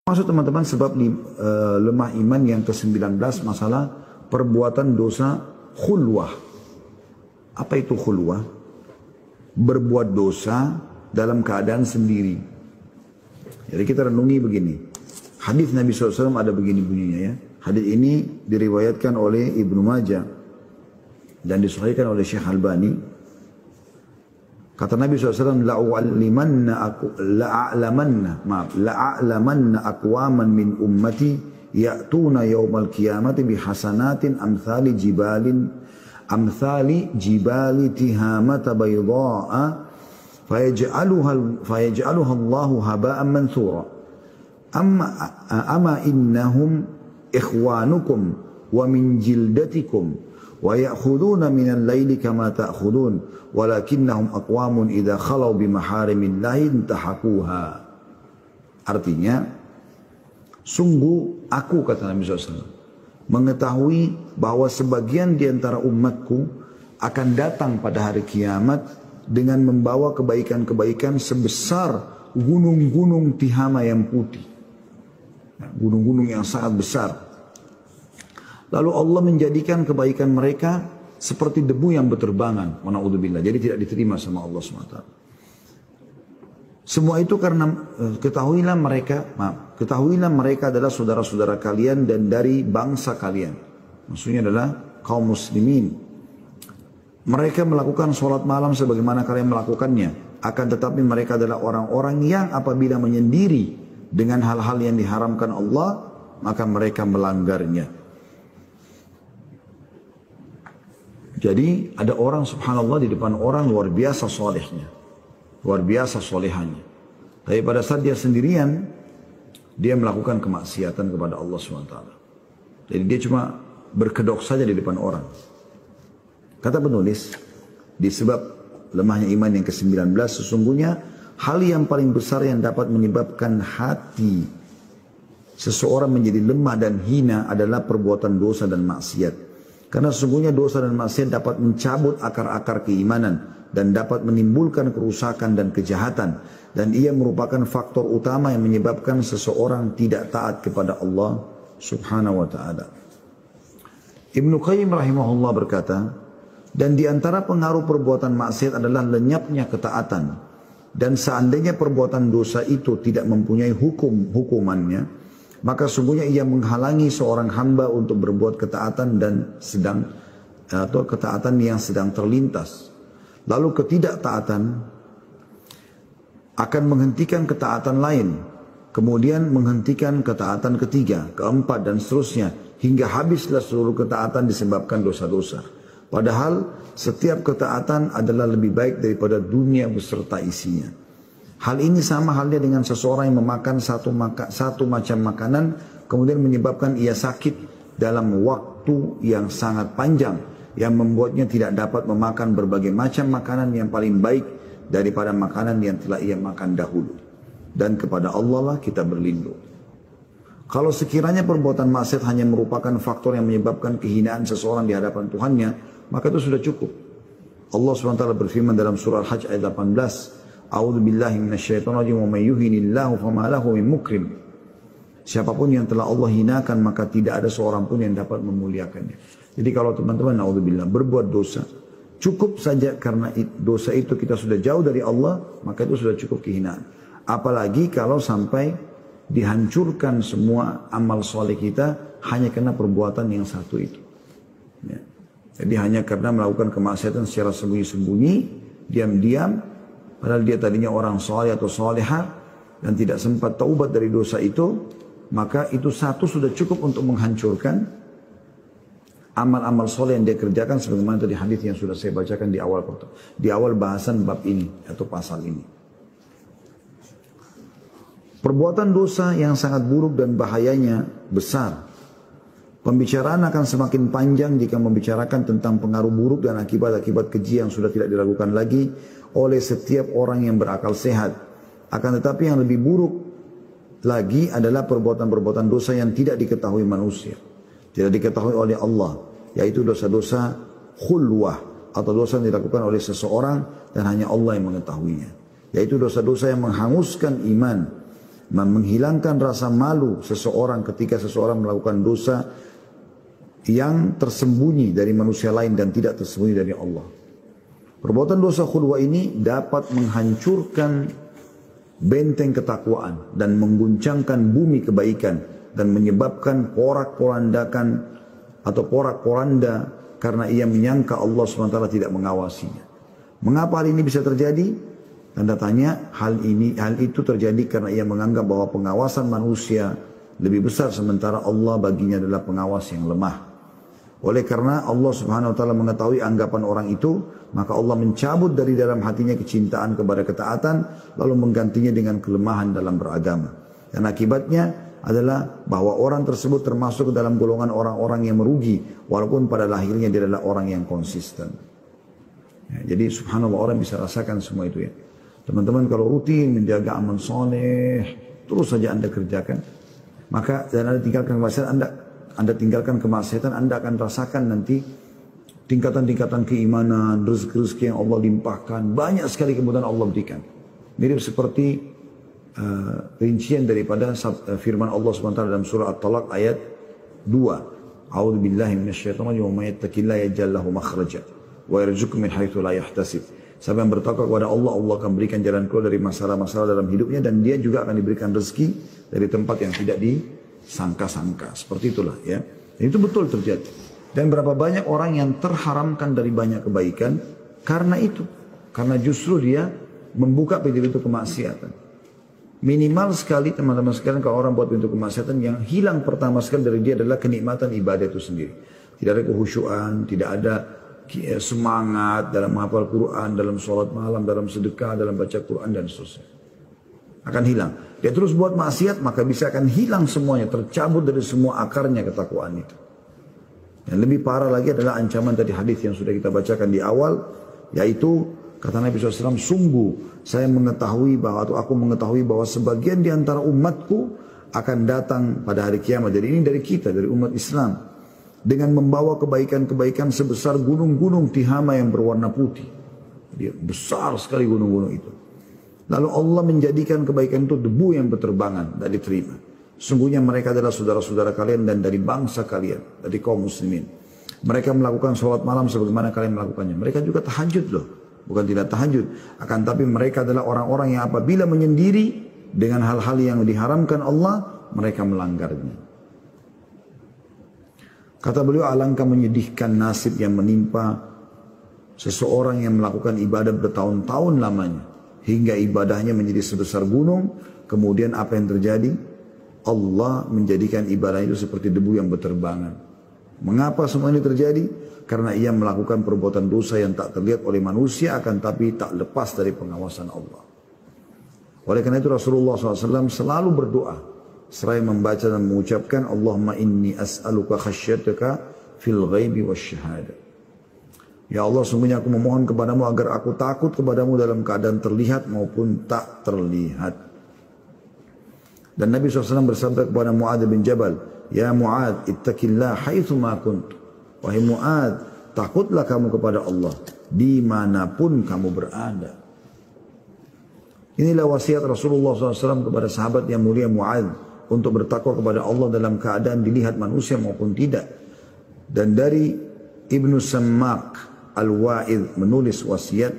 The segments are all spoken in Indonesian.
Maksud teman-teman sebab lemah iman yang ke-19 masalah perbuatan dosa khulwah. Apa itu khulwah? Berbuat dosa dalam keadaan sendiri. Jadi kita renungi begini. Hadis Nabi SAW ada begini bunyinya ya. Hadis ini diriwayatkan oleh Ibnu Majah dan disahihkan oleh Syekh Albani. Kata Nabi SAW, la'a'lamanna aqwaman min ummati ya'tuna yawmal qiyamati bihasanatin amthali jibali tihamata bayda'a fayaj'aluha Allahu haba'an manthura. Amma innahum ikhwanukum wa min jildatikum wa ya'khuduna minal laili kama ta'khudun walakinnahum aqwamun idza khalau bi maharimillahi intahaquha. Artinya, sungguh aku, kata Nabi SAW, mengetahui bahwa sebagian di antara umatku akan datang pada hari kiamat dengan membawa kebaikan-kebaikan sebesar gunung-gunung Tihama yang putih. Gunung-gunung yang sangat besar. Lalu Allah menjadikan kebaikan mereka seperti debu yang berterbangan. Wa na'udzubillah. Jadi tidak diterima sama Allah SWT. Semua itu karena ketahuilah mereka adalah saudara-saudara kalian dan dari bangsa kalian. Maksudnya adalah kaum muslimin. Mereka melakukan sholat malam sebagaimana kalian melakukannya. Akan tetapi mereka adalah orang-orang yang apabila menyendiri dengan hal-hal yang diharamkan Allah, maka mereka melanggarnya. Jadi ada orang subhanallah di depan orang luar biasa solehnya. Luar biasa solehannya. Tapi pada saat dia sendirian, dia melakukan kemaksiatan kepada Allah SWT. Jadi dia cuma berkedok saja di depan orang. Kata penulis, di sebab lemahnya iman yang ke-19, sesungguhnya hal yang paling besar yang dapat menyebabkan hati seseorang menjadi lemah dan hina adalah perbuatan dosa dan maksiat. Karena sesungguhnya dosa dan maksiat dapat mencabut akar-akar keimanan dan dapat menimbulkan kerusakan dan kejahatan. Dan ia merupakan faktor utama yang menyebabkan seseorang tidak taat kepada Allah subhanahu wa ta'ala. Ibnu Qayyim rahimahullah berkata, dan di antara pengaruh perbuatan maksiat adalah lenyapnya ketaatan. Dan seandainya perbuatan dosa itu tidak mempunyai hukumannya, maka sungguhnya ia menghalangi seorang hamba untuk berbuat ketaatan atau ketaatan yang sedang terlintas. Lalu ketidaktaatan akan menghentikan ketaatan lain, kemudian menghentikan ketaatan ketiga, keempat dan seterusnya hingga habislah seluruh ketaatan disebabkan dosa-dosa. Padahal setiap ketaatan adalah lebih baik daripada dunia beserta isinya. Hal ini sama halnya dengan seseorang yang memakan satu macam makanan kemudian menyebabkan ia sakit dalam waktu yang sangat panjang yang membuatnya tidak dapat memakan berbagai macam makanan yang paling baik daripada makanan yang telah ia makan dahulu. Dan kepada Allah lah kita berlindung. Kalau sekiranya perbuatan maksiat hanya merupakan faktor yang menyebabkan kehinaan seseorang di hadapan Tuhannya, maka itu sudah cukup. Allah SWT berfirman dalam surah Al-Hajj ayat 18, A'udzu billahi minasyaitonir rajim wa may yuhinillahu fama lahu min mukrim. Siapapun yang telah Allah hinakan maka tidak ada seorang pun yang dapat memuliakannya. Jadi kalau teman-teman naudzubillah berbuat dosa, cukup saja karena dosa itu kita sudah jauh dari Allah, maka itu sudah cukup kehinaan. Apalagi kalau sampai dihancurkan semua amal soleh kita hanya karena perbuatan yang satu itu. Ya. Jadi hanya karena melakukan kemaksiatan secara sembunyi-sembunyi, diam-diam, padahal dia tadinya orang soleh atau soleha dan tidak sempat taubat dari dosa itu, maka itu satu sudah cukup untuk menghancurkan amal-amal soleh yang dia kerjakan sebagaimana tadi hadis yang sudah saya bacakan di awal bahasan bab ini atau pasal ini. Perbuatan dosa yang sangat buruk dan bahayanya besar. Pembicaraan akan semakin panjang jika membicarakan tentang pengaruh buruk dan akibat-akibat keji yang sudah tidak diragukan lagi oleh setiap orang yang berakal sehat. Akan tetapi yang lebih buruk lagi adalah perbuatan-perbuatan dosa yang tidak diketahui manusia. Tidak diketahui oleh Allah. Yaitu dosa-dosa khulwah atau dosa yang dilakukan oleh seseorang dan hanya Allah yang mengetahuinya. Yaitu dosa-dosa yang menghanguskan iman menghilangkan rasa malu seseorang ketika seseorang melakukan dosa yang tersembunyi dari manusia lain dan tidak tersembunyi dari Allah. Perbuatan dosa khulwah ini dapat menghancurkan benteng ketakwaan dan mengguncangkan bumi kebaikan dan menyebabkan porak-porandakan atau porak-poranda karena ia menyangka Allah SWT tidak mengawasinya. Mengapa hal ini bisa terjadi? Tanda tanya, hal itu terjadi karena ia menganggap bahwa pengawasan manusia lebih besar sementara Allah baginya adalah pengawas yang lemah. Oleh karena Allah Subhanahu wa taala mengetahui anggapan orang itu, maka Allah mencabut dari dalam hatinya kecintaan kepada ketaatan lalu menggantinya dengan kelemahan dalam beragama. Dan akibatnya adalah bahwa orang tersebut termasuk ke dalam golongan orang-orang yang merugi walaupun pada lahirnya dia adalah orang yang konsisten. Ya, jadi subhanallah orang bisa rasakan semua itu ya. Teman-teman kalau rutin menjaga amal soleh terus saja Anda kerjakan, maka dan Anda tinggalkan kemaksiatan, Anda tinggalkan kemaksiatan, Anda akan rasakan nanti tingkatan-tingkatan keimanan, rezeki-rezeki yang Allah limpahkan, banyak sekali kemudahan Allah berikan. Mirip seperti rincian daripada firman Allah SWT dalam surah At-Talaq ayat 2. A'udzu billahi minasyaitonir rajim wa may yattaqillaha yaj'al lahu makhraja wa yarzuqhu min haitsu la yahtasib. Siapa yang bertakwa kepada Allah, Allah akan berikan jalan keluar dari masalah-masalah dalam hidupnya dan dia juga akan diberikan rezeki dari tempat yang tidak disangka-sangka. Seperti itulah ya. Dan itu betul terjadi. Dan berapa banyak orang yang terharamkan dari banyak kebaikan karena itu. Karena justru dia membuka pintu-pintu kemaksiatan. Minimal sekali teman-teman sekalian kalau orang buat pintu kemaksiatan yang hilang pertama sekali dari dia adalah kenikmatan ibadah itu sendiri. Tidak ada kehusyuan, tidak ada semangat dalam menghafal Quran, dalam sholat malam, dalam sedekah, dalam baca Quran dan seterusnya. Akan hilang. Dia terus buat maksiat maka bisa akan hilang semuanya, tercabut dari semua akarnya ketakwaan itu. Yang lebih parah lagi adalah ancaman tadi hadis yang sudah kita bacakan di awal, yaitu kata Nabi SAW, sungguh saya mengetahui bahwa atau aku mengetahui bahwa sebagian di antara umatku akan datang pada hari kiamat. Jadi ini dari kita, dari umat Islam. Dengan membawa kebaikan-kebaikan sebesar gunung-gunung Tihama yang berwarna putih. Jadi besar sekali gunung-gunung itu. Lalu Allah menjadikan kebaikan itu debu yang berterbangan, tidak diterima. Sungguhnya mereka adalah saudara-saudara kalian dan dari bangsa kalian, dari kaum muslimin. Mereka melakukan sholat malam sebagaimana kalian melakukannya. Mereka juga tahajud loh. Bukan tidak tahajud. Akan tapi mereka adalah orang-orang yang apabila menyendiri dengan hal-hal yang diharamkan Allah, mereka melanggarnya. Kata beliau, alangkah menyedihkan nasib yang menimpa seseorang yang melakukan ibadah bertahun-tahun lamanya. Hingga ibadahnya menjadi sebesar gunung. Kemudian apa yang terjadi? Allah menjadikan ibadah itu seperti debu yang berterbangan. Mengapa semua ini terjadi? Karena ia melakukan perbuatan dosa yang tak terlihat oleh manusia akan tapi tak lepas dari pengawasan Allah. Oleh karena itu Rasulullah SAW selalu berdoa seraya membaca dan mengucapkan Allahumma inni as'aluka khasyataka fil ghaibi wasyahada. Ya Allah, sungguhnya aku memohon kepadamu agar aku takut kepadamu dalam keadaan terlihat maupun tak terlihat. Dan Nabi SAW bersabda kepada Mu'adz bin Jabal, ya Mu'adz, ittaqillah haitsu ma kunt. Wahai Mu'adz, takutlah kamu kepada Allah dimanapun kamu berada. Inilah wasiat Rasulullah SAW kepada sahabat yang mulia Mu'adz untuk bertakwa kepada Allah dalam keadaan dilihat manusia maupun tidak. Dan dari Ibnu Sammak Al-Wa'idh menulis wasiat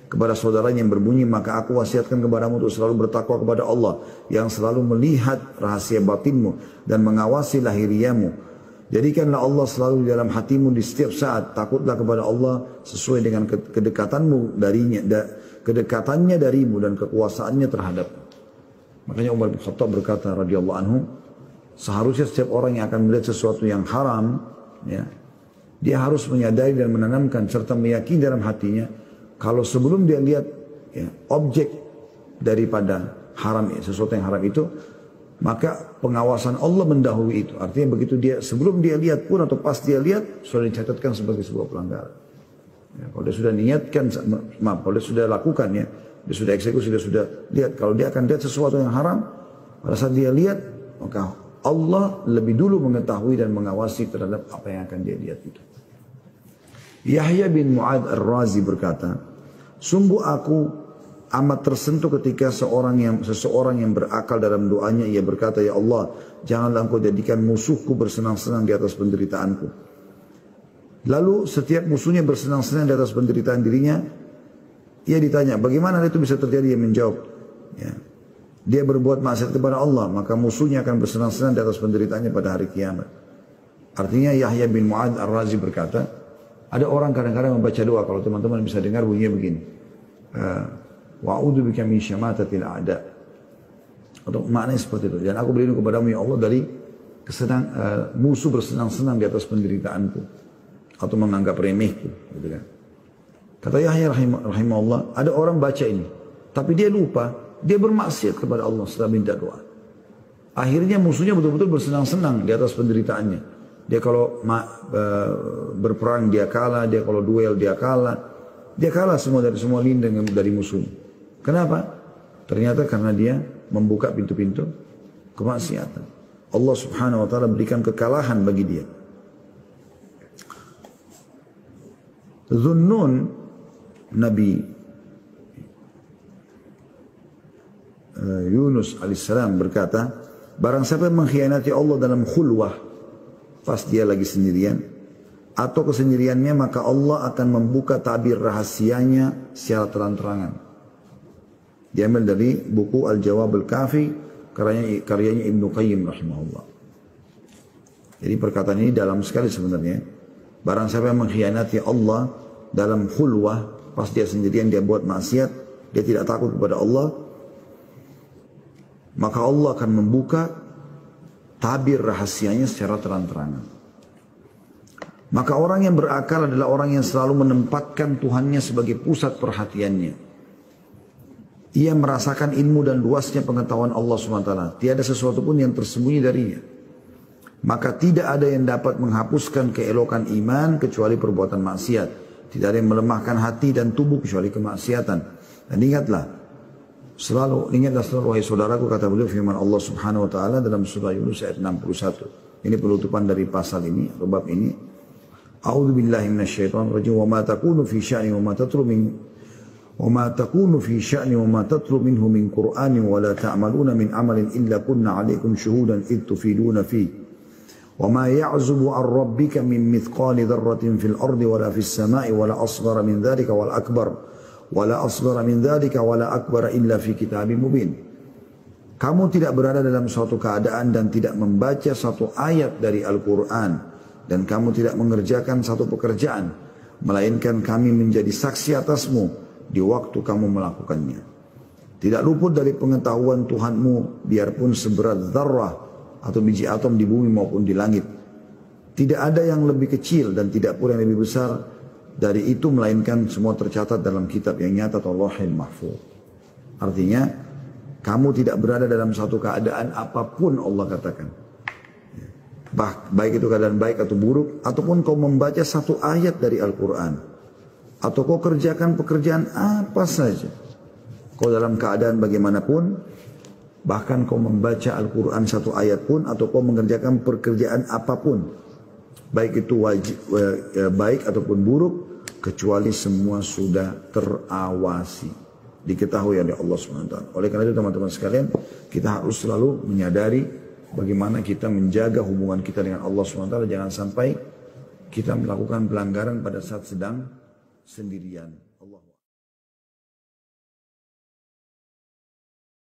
kepada saudaranya yang berbunyi, maka aku wasiatkan kepadamu untuk selalu bertakwa kepada Allah yang selalu melihat rahasia batinmu dan mengawasi lahiriamu. Jadikanlah Allah selalu di dalam hatimu di setiap saat. Takutlah kepada Allah sesuai dengan kedekatanmu darinya, kedekatannya darimu dan kekuasaannya terhadap. Makanya Umar bin Khattab berkata radhiyallahu anhu, seharusnya setiap orang yang akan melihat sesuatu yang haram, ya, dia harus menyadari dan menanamkan serta meyakini dalam hatinya kalau sebelum dia lihat ya, objek daripada haram, sesuatu yang haram itu, maka pengawasan Allah mendahului itu. Artinya begitu dia, sebelum dia lihat pun atau pas dia lihat, sudah dicatatkan sebagai sebuah pelanggaran. Ya, kalau dia sudah niatkan, kalau dia sudah lakukan ya, dia sudah eksekusi, dia sudah lihat. Kalau dia akan lihat sesuatu yang haram, pada saat dia lihat, maka Allah lebih dulu mengetahui dan mengawasi terhadap apa yang akan dia lihat itu. Yahya bin Mu'adz Ar-Razi berkata, sungguh aku amat tersentuh ketika seseorang yang berakal dalam doanya ia berkata, ya Allah, janganlah engkau jadikan musuhku bersenang-senang di atas penderitaanku. Lalu setiap musuhnya bersenang-senang di atas penderitaan dirinya, ia ditanya, bagaimana itu bisa terjadi? Ia menjawab, ya, dia berbuat maksiat kepada Allah, maka musuhnya akan bersenang-senang di atas penderitaannya pada hari kiamat. Artinya Yahya bin Mu'adz Ar-Razi berkata, ada orang kadang-kadang membaca doa, kalau teman-teman bisa dengar bunyinya begini. Wa'udhu bika min syamatatil a'da. Atau maknanya seperti itu. Dan aku berlindung kepadamu ya Allah dari musuh bersenang-senang di atas penderitaanku. Atau menganggap remehku. Gitu kan. Kata Yahya rahimahullah, ada orang baca ini. Tapi dia lupa, dia bermaksiat kepada Allah setelah minta doa. Akhirnya musuhnya betul-betul bersenang-senang di atas penderitaannya. Dia kalau berperang dia kalah, dia kalau duel dia kalah. Dia kalah semua dari semua lindung dari musuhnya. Kenapa? Ternyata karena dia membuka pintu-pintu kemaksiatan. Allah subhanahu wa ta'ala berikan kekalahan bagi dia. Zunnun, Nabi Yunus alaihissalam berkata, barang siapa yang mengkhianati Allah dalam khulwah, pas dia lagi sendirian, atau kesendiriannya, maka Allah akan membuka tabir rahasianya secara terang-terangan. Diambil dari buku Al-Jawab Al-Kafi, karyanya Ibnu Qayyim rahimahullah. Jadi perkataan ini dalam sekali sebenarnya. Barang siapa yang mengkhianati Allah dalam khulwah, pas dia sendirian dia buat maksiat, dia tidak takut kepada Allah, maka Allah akan membuka tabir rahasianya secara terang-terangan. Maka orang yang berakal adalah orang yang selalu menempatkan Tuhannya sebagai pusat perhatiannya. Ia merasakan ilmu dan luasnya pengetahuan Allah SWT. Tiada sesuatu pun yang tersembunyi darinya. Maka tidak ada yang dapat menghapuskan keelokan iman kecuali perbuatan maksiat. Tidak ada yang melemahkan hati dan tubuh kecuali kemaksiatan. Dan ingatlah selalu wahai saudaraku, kata beliau firman Allah Subhanahu wa taala dalam surah Yunus ayat 61. Ini penutupan dari pasal ini, atau bab ini. A'udzu billahi minasyaitonir rajim. Wa ma takunu fi sya'ni wa ma tatlu min وما تكون في شأن وما تتلو منه من قرآن ولا تعملون من عمل إلا كنا عليكم شهودا إذ تفيدون فيه وما يعزب عن ربك من مثقال ذرة في الأرض ولا في السماء ولا أصغر من ذلك ولا أكبر ولا أكبر إلا في كتاب مبين. Kamu tidak berada dalam suatu keadaan dan tidak membaca satu ayat dari Al-Quran, dan kamu tidak mengerjakan satu pekerjaan, melainkan kami menjadi saksi atasmu di waktu kamu melakukannya. Tidak luput dari pengetahuan Tuhanmu biarpun seberat zarrah atau biji atom di bumi maupun di langit. Tidak ada yang lebih kecil dan tidak pula yang lebih besar dari itu, melainkan semua tercatat dalam kitab yang nyata atau Lauhul Mahfuz. Artinya kamu tidak berada dalam satu keadaan apapun, Allah katakan. Baik itu keadaan baik atau buruk, ataupun kau membaca satu ayat dari Al-Quran, atau kau kerjakan pekerjaan apa saja, kau dalam keadaan bagaimanapun, bahkan kau membaca Al-Quran satu ayat pun, atau kau mengerjakan pekerjaan apapun, baik itu baik ataupun buruk, kecuali semua sudah terawasi, diketahui oleh Allah SWT. Oleh karena itu teman-teman sekalian, kita harus selalu menyadari bagaimana kita menjaga hubungan kita dengan Allah SWT. Jangan sampai kita melakukan pelanggaran pada saat sedang sendirian.